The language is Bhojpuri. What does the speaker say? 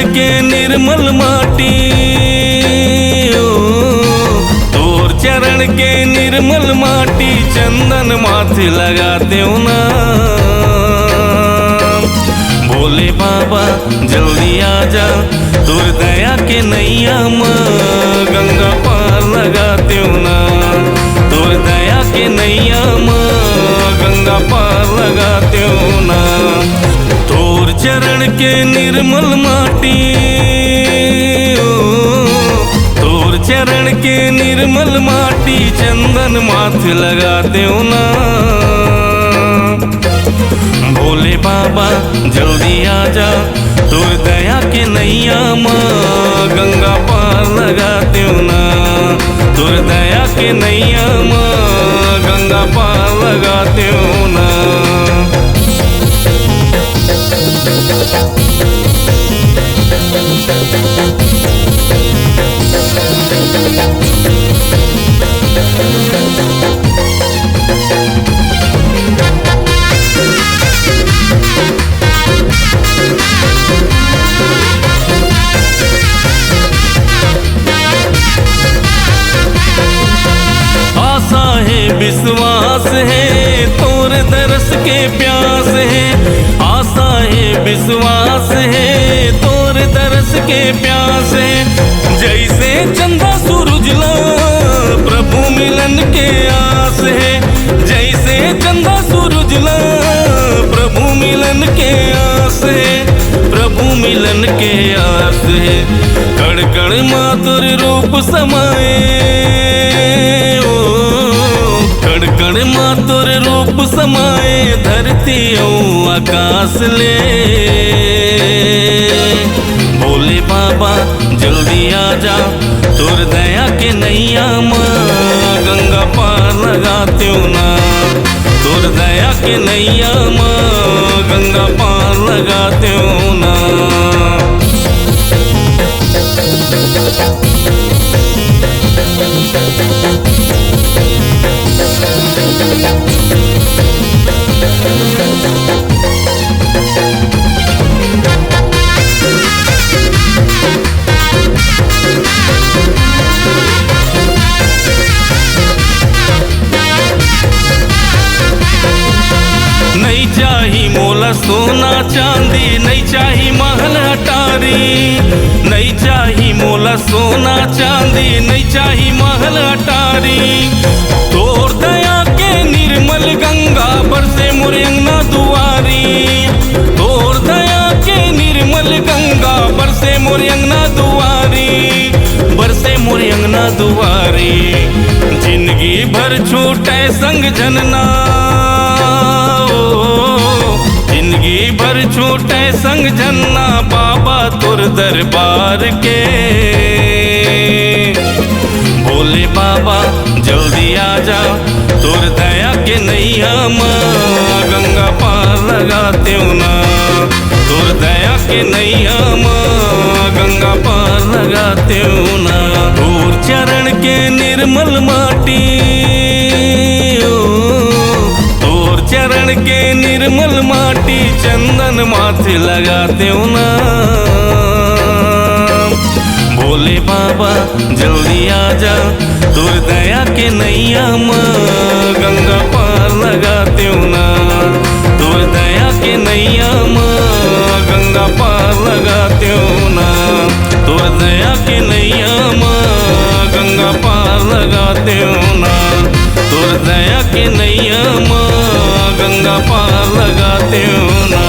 के निर्मल माटी, तोर चरण के निर्मल माटी, चंदन माथे लगाते हो ना। भोले बाबा जल्दी आजा, तोर दया के नैया माँ, गंगा पार लगाते हो ना। तोर दया के नैया माँ, गंगा पार लगाते हो ना। तोर चरण के निर्मल माटी, तोर चरण के निर्मल माटी, चंदन माथे लगाते हो ना। भोले बाबा जल्दी आजा, तोर दया के नैया माँ, गंगा पार लगाते हो ना। तोर दया के नैया माँ, गंगा पार लगाते हो ना। आशा है विश्वास है, तोर दरस के प्यास है। आशा है विश्वास है, तोर दरस के प्यास है। जैसे चंदा सूरजला, प्रभु मिलन के आस है। जैसे चंदा सूरजला, प्रभु मिलन के आस है। प्रभु मिलन के आस है। कण कण मातुर रूप समाए, कण कण मातुर रूप समाए, धरती और आकाश ले। भोले बाबा जल्दी आजा, तोर दया के नैया माँ, गंगा पार लगाते हो ना। तोर दया के नैया माँ, गंगा पार लगाते हो ना। नहीं चाही मोला सोना चांदी, नहीं चाही महल अटारी। नहीं चाही मोला सोना चांदी, नहीं चाही महल अटारी। तोर दया के निर्मल गंगा, बरसे मोर अंगना दुआरी। तोर दया के निर्मल गंगा, बरसे मोर अंगना दुआरी। बरसे मोर अंगना दुआरी। जिंदगी भर छूटे संग जनना, जिंदगी भर छूटे संग जन्ना, बाबा तोर दरबार के। भोले बाबा जल्दी आजा, तोर दया के नैया माँ, गंगा पार लगाते हो ना। तोर दया के नैया माँ, गंगा पार लगाते हो ना। तोर चरण के निर्मल माटी, तोर चरण के निर्मल माटी, चंदन माथे लगाते हो ना। भोले बाबा जल्दी आजा, तोर दया के नैया माँ, गंगा पार लगाते हो ना। तोर दया के नैया माँ, गंगा पार लगाते हो ना। तोर दया के नैया माँ, गंगा पार लगाते हो ना। तोर दया के नैया माँ, गंगा पार लगाते हो ना।